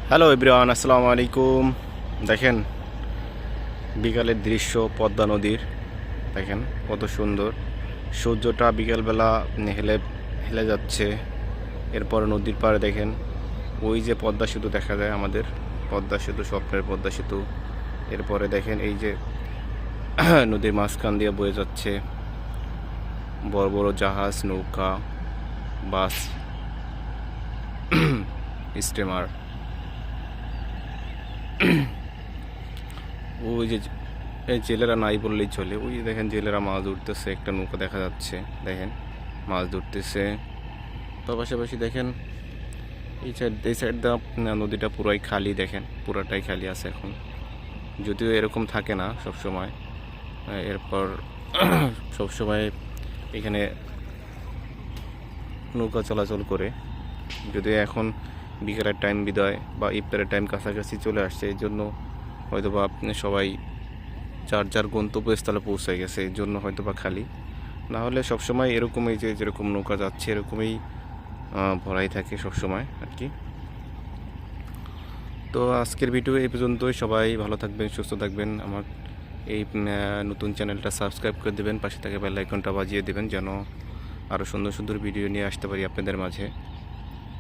Hello everyone, আসসালামু আলাইকুম। দেখেন বিকালের দৃশ্য পদ্মা নদীর। দেখেন কত সুন্দর সূর্যটা বিকালবেলা হেলে হেলে যাচ্ছে। এরপর নদীর পাড়ে দেখেন ওই যে পদ্মা সেতু দেখা যায়, আমাদের পদ্মা সেতু, স্বপ্নের পদ্মা সেতু। এরপরে দেখেন এই যে নদীর মাঝখান দিয়ে বয়ে যাচ্ছে বড় বড় জাহাজ, নৌকা, বাস, স্টিমার। ওই যে এই জেলেরা নাই বললেই চলে, ওই যে দেখেন জেলেরা মাছ ধরতেছে, একটা নৌকা দেখা যাচ্ছে, দেখেন মাছ ধরতেছে। তো পাশাপাশি দেখেন এই সাইড দা নদীটা পুরাই খালি, দেখেন পুরাটাই খালি আছে এখন, যদিও এরকম থাকে না সব সময়। এরপর সব সময় এখানে নৌকা চলাচল করে, যদিও এখন বিকেলের টাইম বিদায় বা ইফতারের টাইম কাছাকাছি চলে আসছে, এই জন্য হয়তো বা সবাই যার যার গন্তব্যস্থলে পৌঁছে গেছে, এই জন্য হয়তো বা খালি। না হলে সবসময় এরকমই, যে যেরকম নৌকা যাচ্ছে এরকমই ভরাই থাকে সবসময় আর কি। তো আজকের ভিডিও এই পর্যন্তই। সবাই ভালো থাকবেন, সুস্থ থাকবেন। আমার এই নতুন চ্যানেলটা সাবস্ক্রাইব করে দেবেন, পাশে থাকা বেল আইকনটা বাজিয়ে দেবেন, যেন আরও সুন্দর সুন্দর ভিডিও নিয়ে আসতে পারি আপনাদের মাঝে।